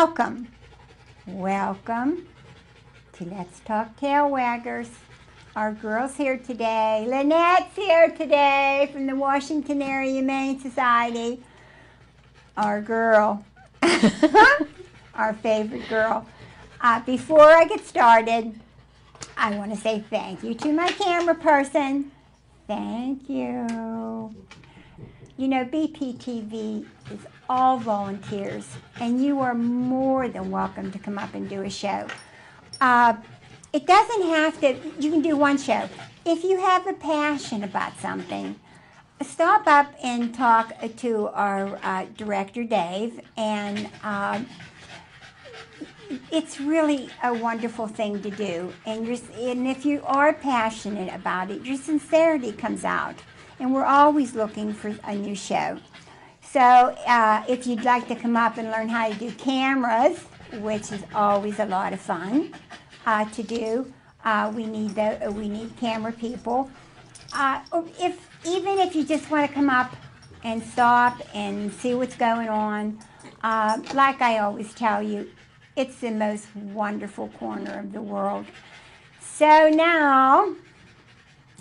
welcome. Welcome to Let's Talk Tail Waggers. Our girl's here today. Lynette's here today from the Washington Area Humane Society. Our girl. Our favorite girl. Before I get started, I want to say thank you to my camera person. Thank you. You know, BPTV is all volunteers, and you are more than welcome to come up and do a show. It doesn't have to, you can do one show. If you have a passion about something, stop up and talk to our director, Dave, and it's really a wonderful thing to do. And if you are passionate about it, your sincerity comes out. And we're always looking for a new show. So if you'd like to come up and learn how to do cameras, which is always a lot of fun to do, we need camera people. Even if you just want to come up and stop and see what's going on, like I always tell you, it's the most wonderful corner of the world. So now,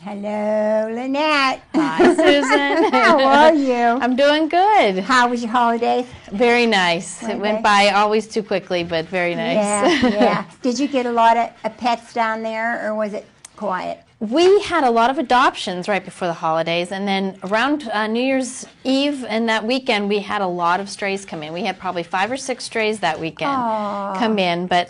hello, Lynette. Hi, Susan. How are you? I'm doing good. How was your holidays? Very nice. Okay. It went by always too quickly, but very nice. Yeah. Did you get a lot of pets down there, or was it quiet? We had a lot of adoptions right before the holidays, and then around New Year's Eve and that weekend, we had a lot of strays come in. We had probably 5 or 6 strays that weekend come in, but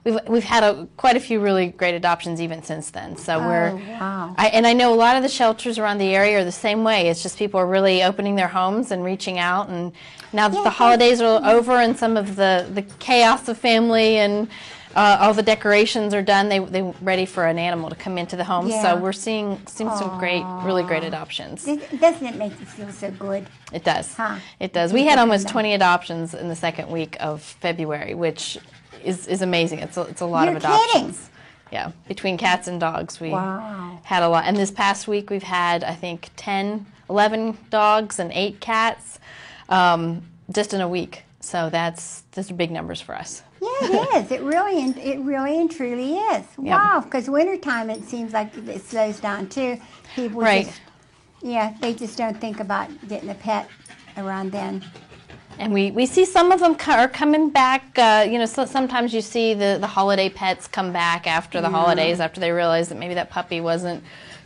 we've had quite a few really great adoptions even since then. So wow. I know a lot of the shelters around the area are the same way. It's just people are really opening their homes and reaching out, and now that the holidays are over and some of the chaos of family and all the decorations are done, they're ready for an animal to come into the home. Yeah. So we're seeing some really great adoptions. Doesn't it make you feel so good? It does. Huh. It does. We had almost 20 adoptions in the second week of February, which is amazing. It's a lot of adoptions. Kidding. Yeah, between cats and dogs, we Wow. had a lot. And this past week, we've had, I think, 11 dogs and 8 cats just in a week. So those are big numbers for us. Yeah, it is. It really and truly is. Yep. Wow, because wintertime, it seems like it slows down too. People they just don't think about getting a pet around then. And we see some of them are coming back. So sometimes you see the holiday pets come back after the holidays, after they realize that maybe that puppy wasn't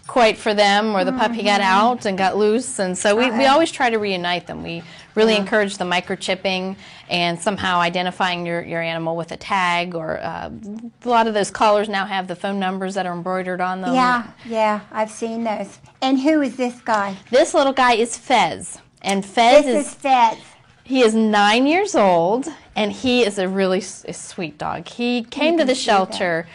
quite for them, or the puppy got out and got loose. And so we always try to reunite them. We really encourage the microchipping and somehow identifying your animal with a tag, or a lot of those collars now have the phone numbers that are embroidered on them. Yeah, I've seen those. And who is this guy? This little guy is Fez. And Fez is Fez. He is 9 years old, and he is a really sweet dog. He came to the shelter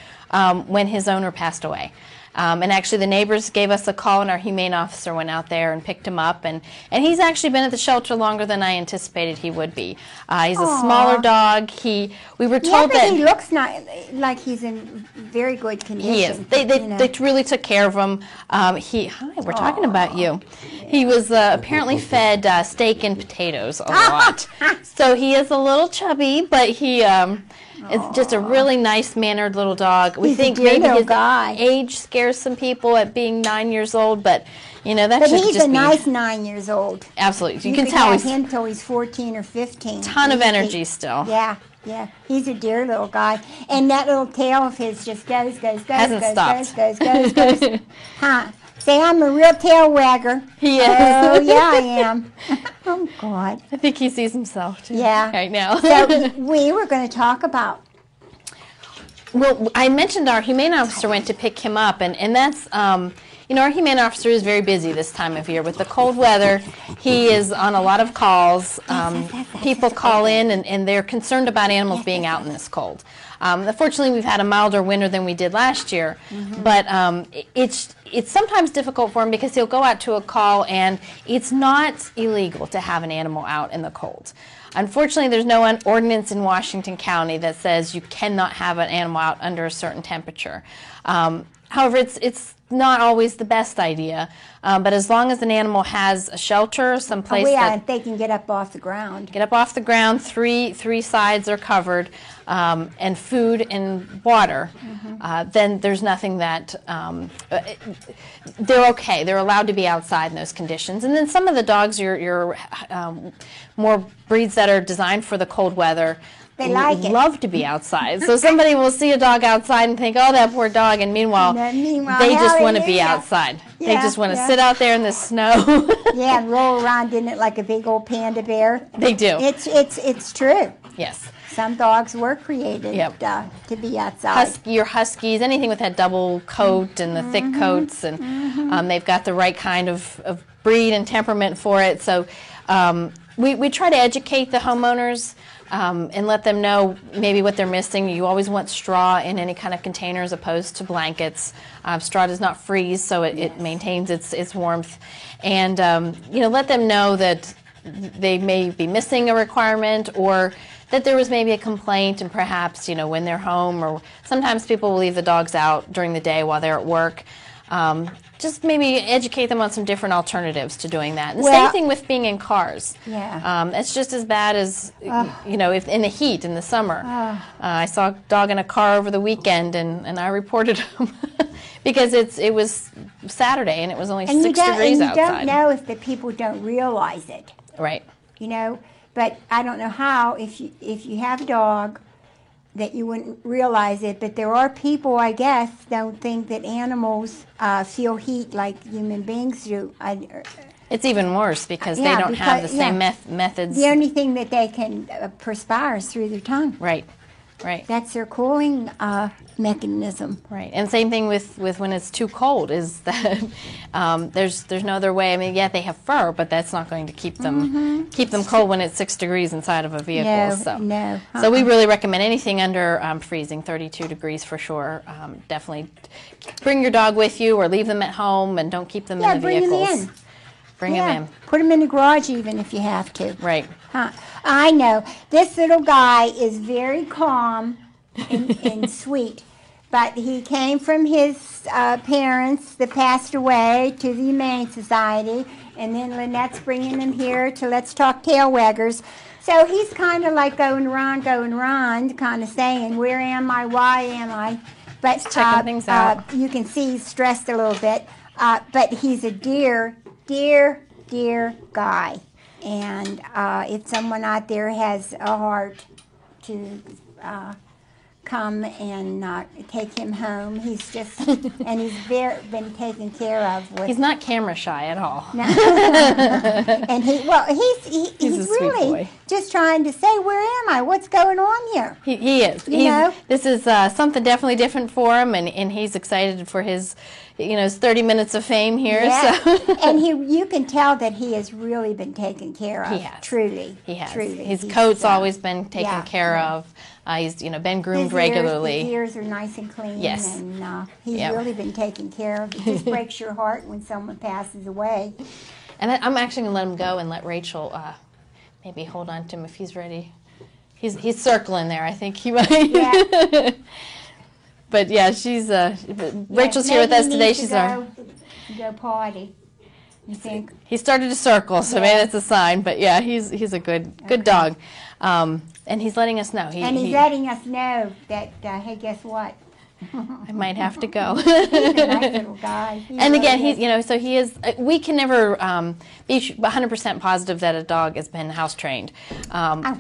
when his owner passed away. And actually the neighbors gave us a call, and our humane officer went out there and picked him up. And he's actually been at the shelter longer than I anticipated he would be. He's a smaller dog. We were told that he looks like he's in very good condition. He is. They really took care of him. We're talking about you. He was apparently fed steak and potatoes a lot. So he is a little chubby, but he is just a really nice-mannered little dog. We think maybe his age scares some people at being 9 years old, but that should just be. But he's a nice 9 years old. Absolutely, you can tell have him till he's 14 or 15. Ton of energy still. Yeah. He's a dear little guy, and that little tail of his just goes. Hasn't stopped. Goes. Huh? Say, I'm a real tail wagger. He is. Oh, yeah, I am. Oh, God. I think he sees himself, too, right now. So we were going to talk about... Well, I mentioned our humane officer went to pick him up, and that's... our humane officer is very busy this time of year. With the cold weather, he is on a lot of calls. People call in, and they're concerned about animals being out in this cold. Unfortunately, we've had a milder winter than we did last year, but it's sometimes difficult for him because he'll go out to a call, and it's not illegal to have an animal out in the cold. Unfortunately, there's no ordinance in Washington County that says you cannot have an animal out under a certain temperature. However, it's not always the best idea. But as long as an animal has a shelter, someplace and they can get up off the ground. Get up off the ground, three sides are covered, and food and water, then there's nothing that, they're okay. They're allowed to be outside in those conditions. And then some of the dogs, your more breeds that are designed for the cold weather, they like it. Love to be outside. So somebody will see a dog outside and think, oh, that poor dog, and meanwhile they just want to be outside. Yeah, they just want to sit out there in the snow. Yeah, and roll around in it like a big old panda bear. They do. It's true. Yes. Some dogs were created to be outside. Your huskies, anything with that double coat and the thick coats, and they've got the right kind of breed and temperament for it. So we try to educate the homeowners and let them know maybe what they're missing. You always want straw in any kind of container as opposed to blankets. Straw does not freeze, so it maintains its warmth. And let them know that they may be missing a requirement, or that there was maybe a complaint, and perhaps when they're home, or sometimes people will leave the dogs out during the day while they're at work. Just maybe educate them on some different alternatives to doing that. And same thing with being in cars. Yeah. It's just as bad as, if in the heat in the summer. I saw a dog in a car over the weekend, and I reported him because it was Saturday and it was only 6 degrees outside. And you don't know if the people don't realize it. Right. But I don't know how, if you have a dog, that you wouldn't realize it, but there are people, I guess, don't think that animals feel heat like human beings do. It's even worse because they don't have the same methods. The only thing that they can perspire is through their tongue. Right. That's their cooling mechanism. Right, and same thing with when it's too cold, is that there's no other way. I mean, they have fur, but that's not going to keep them cold when it's 6 degrees inside of a vehicle. So we really recommend anything under freezing, 32 degrees for sure. Definitely bring your dog with you, or leave them at home, and don't keep them in the vehicles. Bring them in. Put them in the garage even if you have to. Right. I know. This little guy is very calm and sweet, but he came from his parents that passed away to the Humane Society, and then Lynette's bringing him here to Let's Talk Tail Waggers. So he's kind of like going around, kind of saying, where am I, why am I? But checking things out. You can see he's stressed a little bit, but he's a dear guy. And if someone out there has a heart to come and take him home, he's just, and he's been taken care of. He's not camera shy at all. No. And he's really just trying to say, where am I? What's going on here? He is. This is something definitely different for him, and he's excited for his 30 minutes of fame here. Yeah. So. And you can tell that he has really been taken care of. He has. Truly. He has. Truly. His coat's always been taken care of. He's been groomed regularly. His ears are nice and clean. Yes. And he's really been taken care of. It just breaks your heart when someone passes away. And I'm actually going to let him go and let Rachel maybe hold on to him if he's ready. He's circling there. I think he might. Yeah. But yeah, she's Rachel's here with us today. She's go party. You think? He started to circle, so maybe that's a sign. But yeah, he's a good dog, and he's letting us know. He's letting us know that hey, guess what? I might have to go. He's a nice little guy. And again, he's so he is. We can never be 100% positive that a dog has been house trained,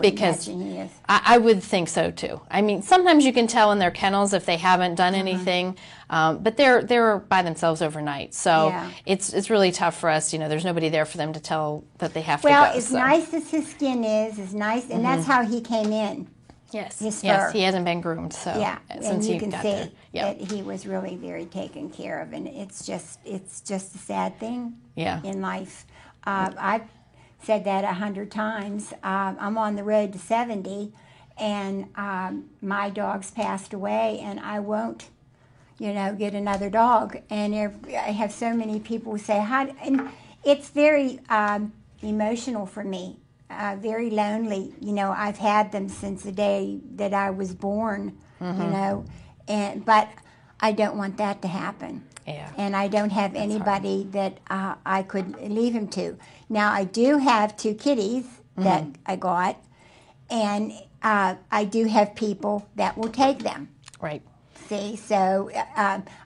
because he is. I would think so too. I mean, sometimes you can tell in their kennels if they haven't done anything, but they're by themselves overnight. So it's really tough for us. There's nobody there for them to tell that they have to go. Well, as nice as his skin is nice, and that's how he came in. Yes, his yes, fur. he hasn't been groomed, so and you can see that he was really very taken care of, and it's just a sad thing in life. I've said that 100 times. I'm on the road to 70, and my dog's passed away, and I won't, get another dog. And I have so many people say, and it's very emotional for me. Very lonely. I've had them since the day that I was born, but I don't want that to happen. Yeah. And I don't have anybody that I could leave him to. Now, I do have 2 kitties that I got, and I do have people that will take them. Right. See, so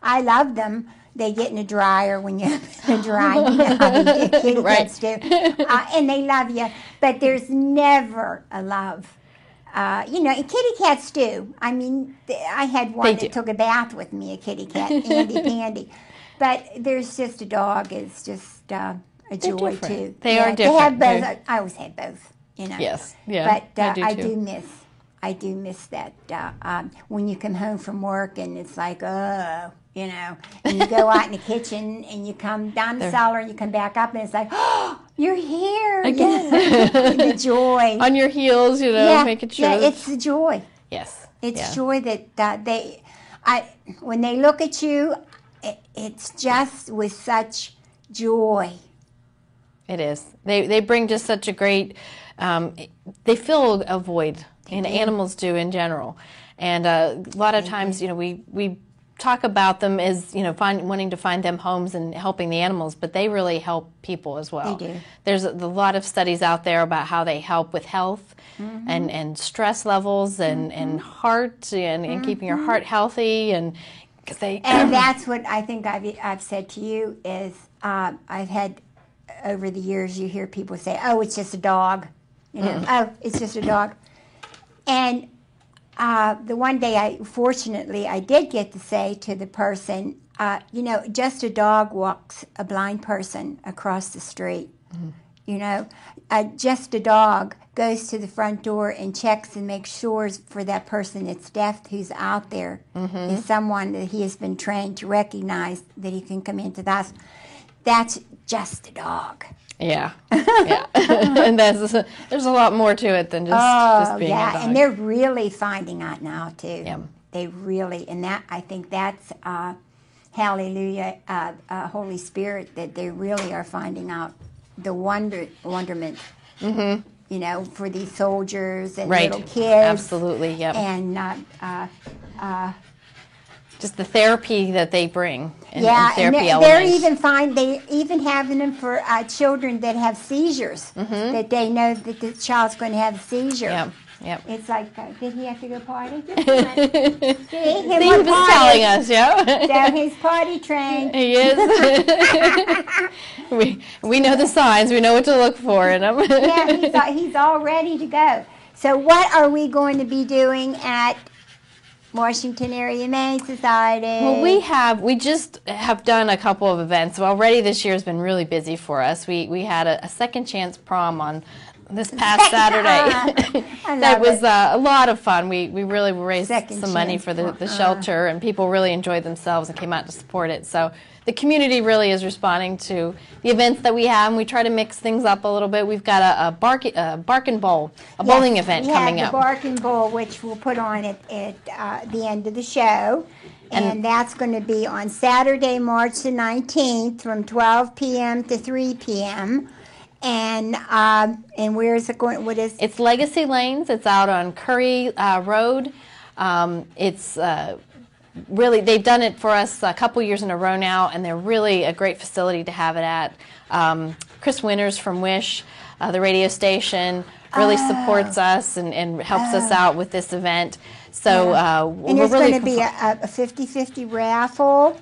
I love them. They get in a dryer when you dry, you know how the kitty cats do. And they love you, but there's never a love. You know, and kitty cats do. I mean, I had one that took a bath with me, a kitty cat, Andy Pandy. But there's just a dog is just a joy different. too. They are different. They have both. I always had both. You know. Yes. Yeah. But I do too. I do miss that when you come home from work and it's like, oh, you know, and you go out in the kitchen and you come down the cellar and you come back up and it's like, oh, you're here again. The joy on your heels, you know, making sure. Yeah, it's the joy. Yes, it's joy that when they look at you, it's just with such joy. It is. They bring just such a great. They fill a void. And animals do in general, and a lot of times, you know, we talk about them as, you know, wanting to find them homes and helping the animals, but they really help people as well. They do. There's a lot of studies out there about how they help with health and stress levels and heart and keeping your heart healthy and that's what I think I've said to you is I've had over the years you hear people say, oh, it's just a dog, you know, oh, it's just a dog. And the one day, fortunately, I did get to say to the person, you know, just a dog walks a blind person across the street. You know, just a dog goes to the front door and checks and makes sure for that person that's deaf who's out there is someone that he has been trained to recognize that he can come into the house. That's just a dog. Yeah, yeah, and there's a lot more to it than just being a dog. And they're really finding out now too. Yeah. They really, and that I think that's hallelujah, Holy Spirit, that they really are finding out the wonderment. You know, for these soldiers and little kids. Absolutely, yep. And just the therapy that they bring. And therapy elements. They even having them for children that have seizures, that they know that the child's going to have a seizure. Yeah. Yep. It's like, did he have to go party? See, he was telling us, So he's potty trained. He is. we know the signs. We know what to look for in him. Yeah, he's all ready to go. So what are we going to be doing at Washington Area Humane Society? Well, we just have done a couple of events. So already this year has been really busy for us. We had a second chance prom on this past Saturday. That was a lot of fun. We really raised some money for the shelter, and people really enjoyed themselves and came out to support it. So the community really is responding to the events that we have, and we try to mix things up a little bit. We've got a Bark and Bowl, a bowling event coming up. The Bark and Bowl, which we'll put on at the end of the show. And that's going to be on Saturday, March the 19th from 12 p.m. to 3 p.m. And where is it going? What is? It's Legacy Lanes. It's out on Curry Road. It's really, they've done it for us a couple years in a row now, and they're really a great facility to have it at. Chris Winters from Wish, the radio station, really supports us and helps us out with this event. So and there's going to be a 50-50 raffle.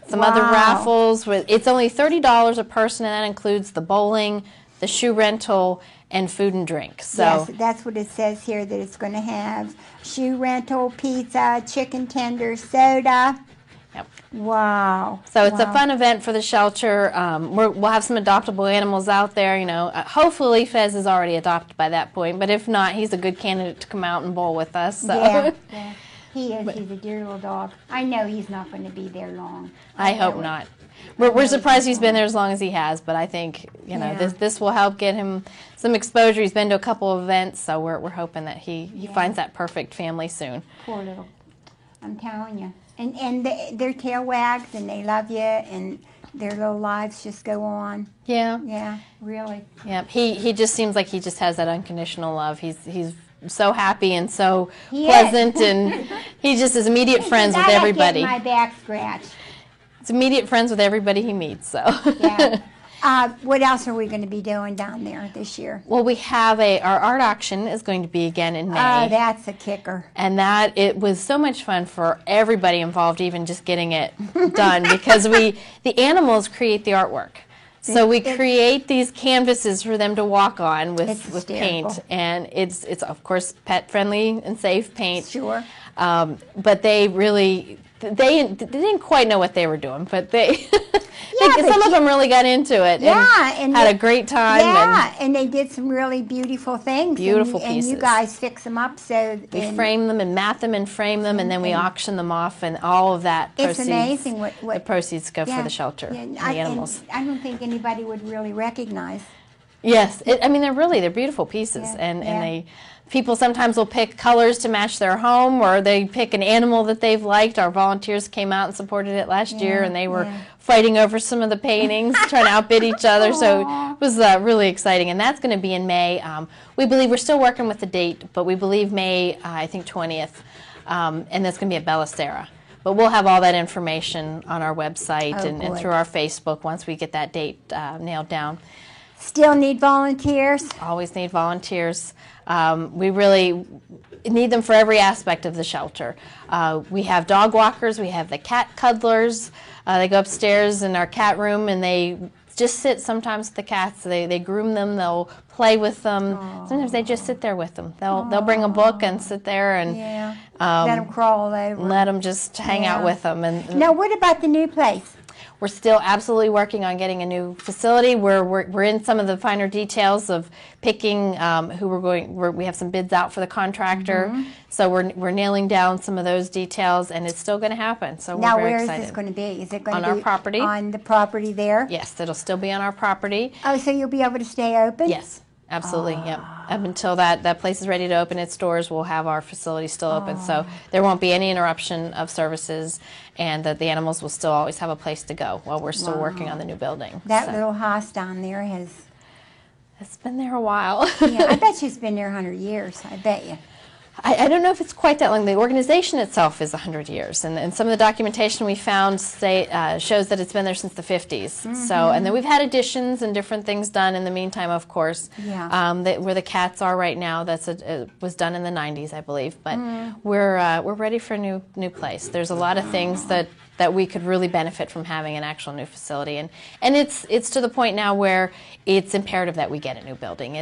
Some other raffles. It's only $30 a person, and that includes the bowling, the shoe rental, and food and drink. So yes, that's what it says here, that it's going to have shoe rental, pizza, chicken tenders, soda. Yep. Wow. So it's a fun event for the shelter. We'll have some adoptable animals out there. You know, hopefully Fez is already adopted by that point, but if not, he's a good candidate to come out and bowl with us. So. Yeah. He is. He's a dear little dog. I know he's not going to be there long. I hope not. We're surprised he's been there as long as he has, but I think, you know, this will help get him some exposure. He's been to a couple of events, so we're hoping that he finds that perfect family soon. Poor little, I'm telling you. And their tail wags, and they love you, and their little lives just go on. Yeah. Yeah, really. Yeah, he just seems like he just has that unconditional love. He's so happy and so He pleasant, is. and he just is immediate friends with I like everybody. getting my back scratched. It's immediate friends with everybody he meets. So Yeah. What else are we going to be doing down there this year? Well, we have our art auction is going to be again in May. Oh, that's a kicker. And it was so much fun for everybody involved, even just getting it done, because the animals create the artwork. So we create these canvases for them to walk on with paint, and it's of course pet friendly and safe paint. Sure. But they really they didn't quite know what they were doing, but they. Yeah, some of them really got into it. Yeah, and had a great time. Yeah, and they did some really beautiful things. Beautiful pieces. And you guys fix them up so we frame them and mat them and frame them, and then we auction them off, and all of that proceeds. It's amazing what the proceeds go for the shelter, and the animals. And I don't think anybody would really recognize. Yes, I mean they're beautiful pieces, and people sometimes will pick colors to match their home, or they pick an animal that they've liked. Our volunteers came out and supported it last year, and they were fighting over some of the paintings, trying to outbid each other. So it was really exciting, and that's going to be in May. We believe we're still working with the date, but we believe May, I think 20th, and that's going to be at Bellastera. But we'll have all that information on our website and through our Facebook once we get that date nailed down. Still need volunteers? Always need volunteers. We really need them for every aspect of the shelter. We have dog walkers, we have the cat cuddlers. They go upstairs in our cat room and they just sit sometimes with the cats. They groom them, they'll play with them. Aww. Sometimes they just sit there with them. They'll bring a book and sit there and let them crawl all over. Let them just hang out with them. Now, what about the new place? We're still absolutely working on getting a new facility. We're in some of the finer details of picking who we're going. We have some bids out for the contractor, so we're nailing down some of those details, and it's still going to happen. So now, we're very excited. Where is this going to be? Is it going on to be our property? On the property there? Yes, it'll still be on our property. Oh, so you'll be able to stay open? Yes. Absolutely, yep. Up until that place is ready to open its doors, we'll have our facility still open. So there won't be any interruption of services, and that the animals will still always have a place to go while we're still working on the new building. That little house down there it's been there a while. Yeah, I bet she's been there 100 years. I bet you. I don't know if it's quite that long. The organization itself is 100 years, and some of the documentation we found shows that it's been there since the 50s. So, and then we've had additions and different things done in the meantime, of course. Yeah. Where the cats are right now, was done in the 90s, I believe. But we're ready for a new place. There's a lot of things that we could really benefit from having an actual new facility, and it's to the point now where it's imperative that we get a new building.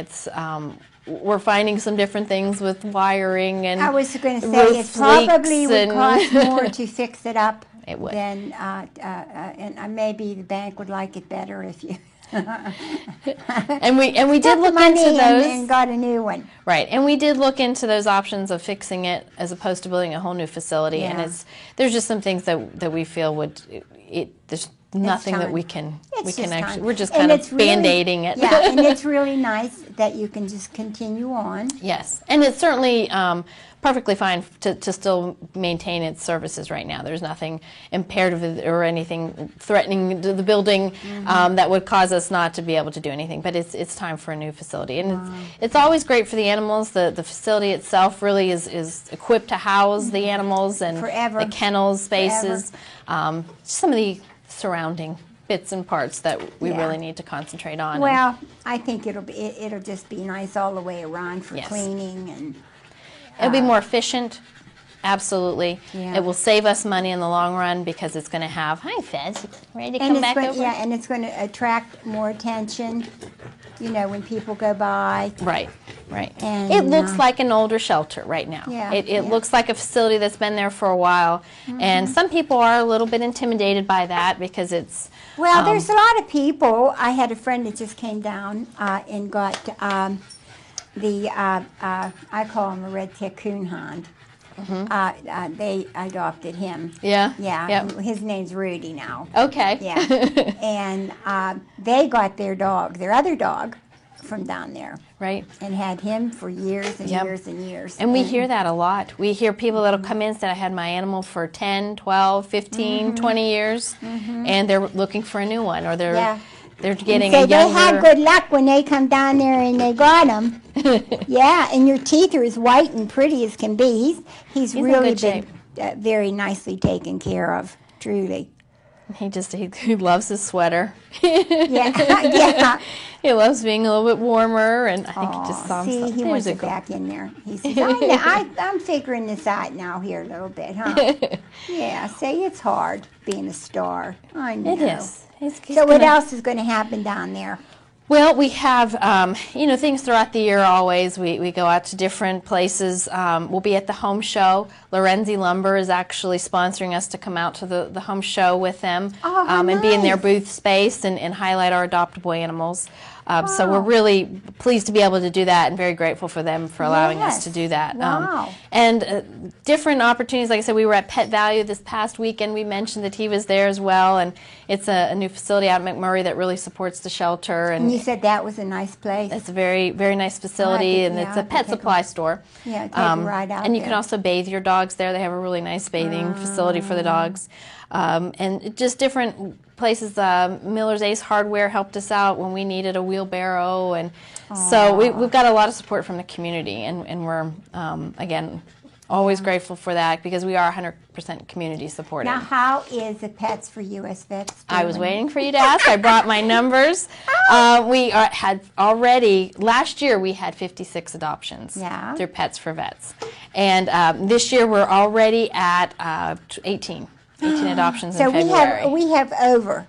We're finding some different things with wiring and I was going to say it probably would cost more to fix it up. It would. Than, and maybe the bank would like it better if you. and we did look into those and got a new one. Right, and we did look into those options of fixing it as opposed to building a whole new facility. Yeah. And there's just some things that we feel there's nothing that we can actually. We're just kind of band-aiding it. Yeah, and it's really nice that you can just continue on. Yes, and it's certainly perfectly fine to still maintain its services right now. There's nothing imperative or anything threatening to the building that would cause us not to be able to do anything. But it's time for a new facility, and it's always great for the animals. The facility itself really is equipped to house the animals and the kennels spaces. Some of the surrounding bits and parts that we really need to concentrate on. Well, I think it'll just be nice all the way around for cleaning and. It'll be more efficient, absolutely. Yeah. It will save us money in the long run because it's going to have, hi Fez, ready to come back over? Yeah, and it's going to attract more attention, when people go by. Right, right. And, it looks like an older shelter right now. Yeah, it looks like a facility that's been there for a while, and some people are a little bit intimidated by that because it's... Well, there's a lot of people. I had a friend that just came down and got... I call him a red-tick coonhound. They adopted him. Yeah? Yeah. Yep. His name's Rudy now. Okay. Yeah. And they got their other dog, from down there. Right. And had him for years and years and years. And we hear that a lot. We hear people that'll come in and say, I had my animal for 10, 12, 15, 20 years, and they're looking for a new one, or they're getting a younger... They had good luck when they come down there and they got them. Yeah, and your teeth are as white and pretty as can be. He's in really good been very nicely taken care of, truly. He loves his sweater. Yeah, yeah. He loves being a little bit warmer, and I think he just saw See, himself. he wants it back in there. He says, I'm figuring this out now here a little bit, huh? Yeah, see, it's hard being a star. I know. It is. So what else is going to happen down there? Well, we have, things throughout the year always. We go out to different places. We'll be at the home show. Lorenzi Lumber is actually sponsoring us to come out to the home show with them and be in their booth space and highlight our adoptable animals. So we're really pleased to be able to do that and very grateful for them for allowing us to do that. Wow. And different opportunities. Like I said, we were at Pet Value this past weekend. We mentioned that he was there as well. And it's a new facility out in McMurray that really supports the shelter. And you said that was a nice place. It's a very, very nice facility, and it's a pet supply store. Yeah, take a ride out and you can also bathe your dogs there. They have a really nice bathing facility for the dogs. And just different places. Miller's Ace Hardware helped us out when we needed a wheelbarrow, and so we've got a lot of support from the community, and we're again always grateful for that because we are 100% community supported. Now, how is the Pets for US Vets doing? I was waiting for you to ask. I brought my numbers. We had already, last year we had 56 adoptions through Pets for Vets. And this year we're already at 18 adoptions in February. We have over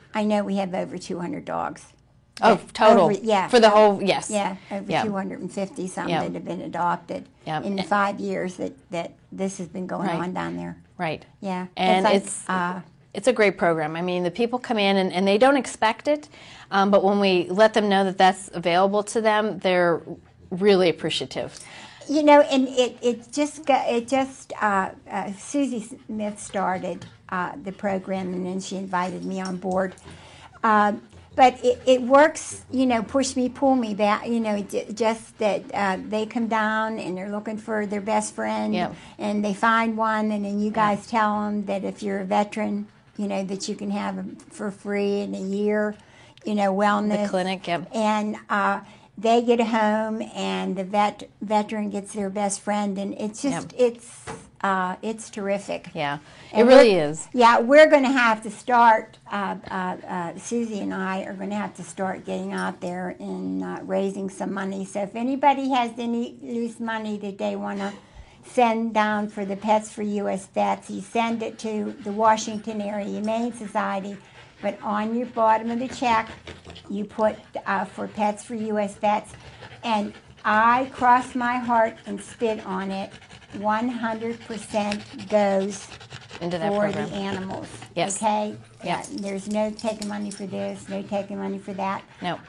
200 dogs. Oh, total? Yeah. For the whole, yes. Yeah, over 250 something that have been adopted in the 5 years that this has been going on down there. Right. Yeah. And it's a great program. I mean, the people come in and they don't expect it, but when we let them know that that's available to them, they're really appreciative. You know, and Susie Smith started the program, and then she invited me on board. But it works, push me, pull me back, just that they come down and they're looking for their best friend and they find one, and then you guys tell them that if you're a veteran, that you can have them for free in a year, wellness. The clinic, And they get home and the veteran gets their best friend, and it's just, it's terrific. Yeah, it really is. Yeah, we're going to have to start, Susie and I are going to have to start getting out there and raising some money. So if anybody has any loose money that they want to send down for the Pets for US Vets, you send it to the Washington Area Humane Society, but on your bottom of the check, you put for Pets for US Vets, and I cross my heart and spit on it, 100% goes into that for program. the animals. Yes. Okay? Yeah. There's no taking money for this, no taking money for that. No.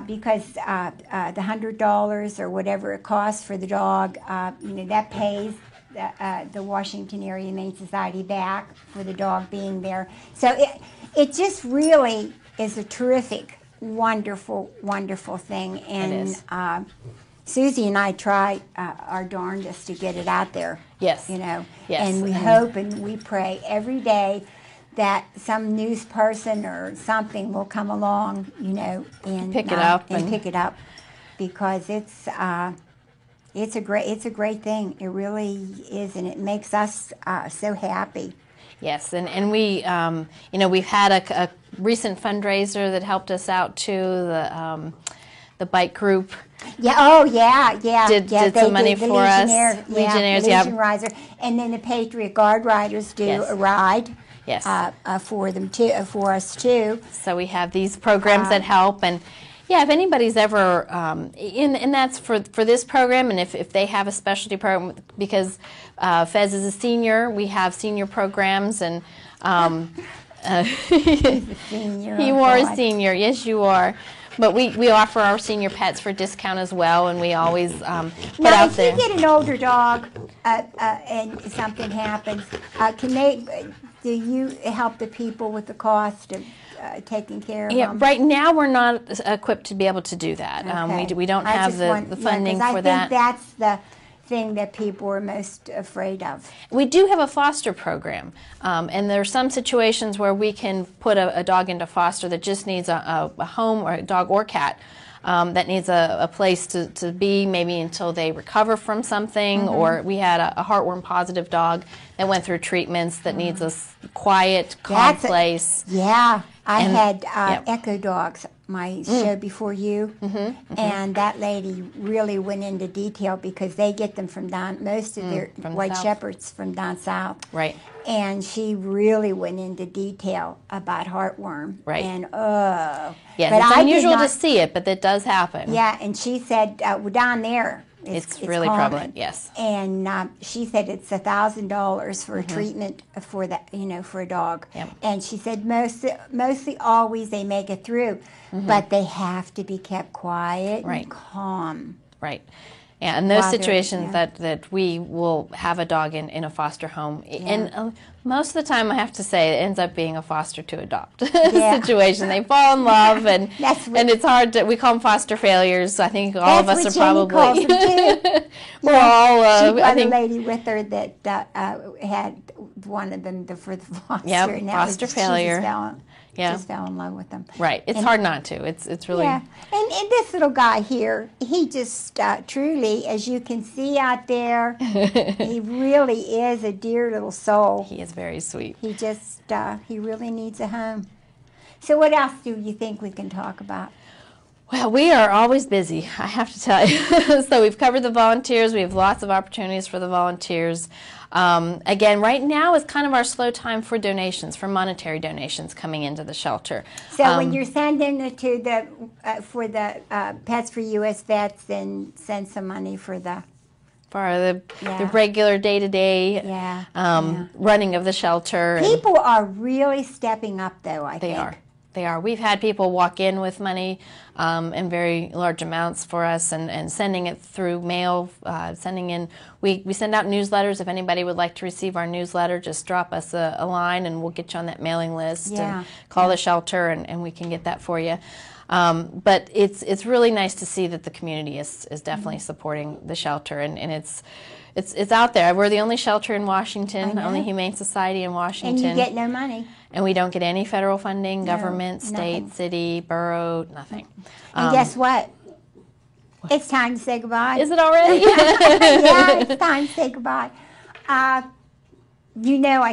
Because the $100 or whatever it costs for the dog, that pays the Washington Area Humane Society back for the dog being there. So it just really is a terrific, wonderful, wonderful thing. And it is. Susie and I try our darndest to get it out there. Yes. Yes. And we hope and we pray every day that some news person or something will come along, and pick it up and pick it up, because it's a great thing. It really is, and it makes us so happy. Yes, and we, we've had a recent fundraiser that helped us out too. The bike group. Yeah. Oh, yeah. Did some money for us. Legionnaires, the Legion Riser, and then the Patriot Guard Riders do a ride. Yes. For them too, for us too. So we have these programs that help, and if anybody's ever, and that's for this program, and if they have a specialty program, because Fez is a senior, we have senior programs, and He's a senior. You are a senior, yes, you are. But we offer our senior pets for discount as well, and we always put out there. Now, if you get an older dog and something happens, do you help the people with the cost of taking care of them? Right now we're not equipped to be able to do that. Okay. We don't have the funding for that. I think that's the thing that people are most afraid of? We do have a foster program, and there are some situations where we can put a dog into foster that just needs a home, or a dog or cat that needs a place to be, maybe until they recover from something. Or we had a heartworm positive dog that went through treatments that needs a quiet, calm place. Yeah, I had yep. Echo Dogs, my show before you, and that lady really went into detail because they get them from down, most of their white shepherds from down south. Right. And she really went into detail about heartworm. Right. And yeah, but it's unusual to see it, but it does happen. Yeah, and she said well, down there it's really common. prevalent. Yes. And she said it's $1,000 for a treatment for that, for a dog. Yep. And she said mostly always they make it through, but they have to be kept quiet and calm. Right. Yeah, in those situations that we will have a dog in a foster home, and most of the time I have to say it ends up being a foster to adopt situation. They fall in love, and it's hard to, we call them foster failures. I think all of us are probably we're all. She brought a lady with her that had one of them for the foster. Yep, and foster failure. Just fell in love with them. Right. It's hard not to. It's really. Yeah. And this little guy here, he just truly, as you can see out there, he really is a dear little soul. He is very sweet. He just, he really needs a home. So what else do you think we can talk about? Well, we are always busy, I have to tell you. So we've covered the volunteers. We have lots of opportunities for the volunteers. Again, right now is kind of our slow time for donations, for monetary donations coming into the shelter. So when you're sending it to the for the Pets for U.S. Vets, then send some money for the regular day-to-day running of the shelter. People are really stepping up, though, I think. They are. We've had people walk in with money in very large amounts for us, and sending it through mail, sending in. We send out newsletters. If anybody would like to receive our newsletter, just drop us a line, and we'll get you on that mailing list. And call the shelter, and we can get that for you. But it's really nice to see that the community is definitely supporting the shelter, and it's out there. We're the only shelter in Washington, only Humane Society in Washington. And you get no money. And we don't get any federal funding, government, state, nothing. city, borough, nothing. And guess what? It's time to say goodbye. Is it already? Yeah, it's time to say goodbye. I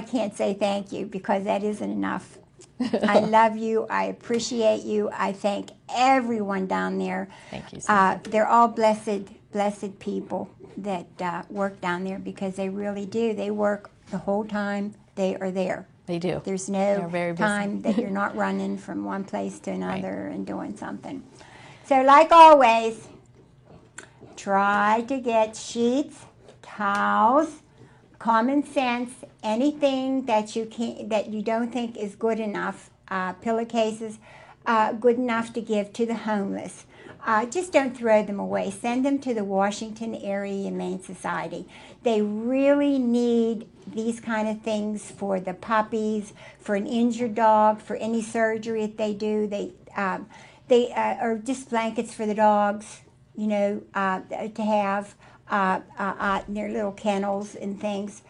can't say thank you because that isn't enough. I love you. I appreciate you. I thank everyone down there. Thank you so much. They're all blessed people that work down there because they really do. They work the whole time they are there. They do. There's no time that you're not running from one place to another and doing something. So like always, try to get sheets, towels, common sense, anything that you don't think is good enough, pillowcases, good enough to give to the homeless. Just don't throw them away. Send them to the Washington Area Humane Society. They really need these kind of things for the puppies, for an injured dog, for any surgery that they do. They are just blankets for the dogs, to have in their little kennels and things.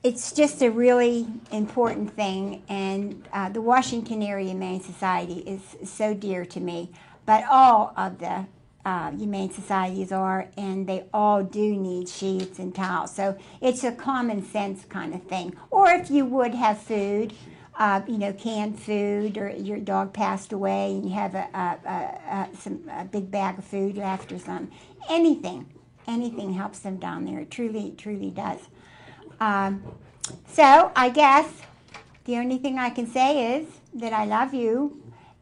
It's just a really important thing, and the Washington Area Humane Society is so dear to me. But all of the humane societies are, and they all do need sheets and towels. So it's a common sense kind of thing. Or if you would have food, canned food, or your dog passed away and you have a big bag of food left or something. Anything helps them down there. It truly does. So I guess the only thing I can say is that I love you.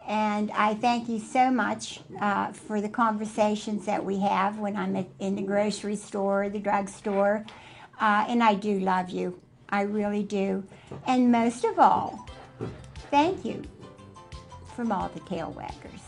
And I thank you so much for the conversations that we have when I'm in the grocery store, the drugstore. And I do love you. I really do. And most of all, thank you from all the tail waggers.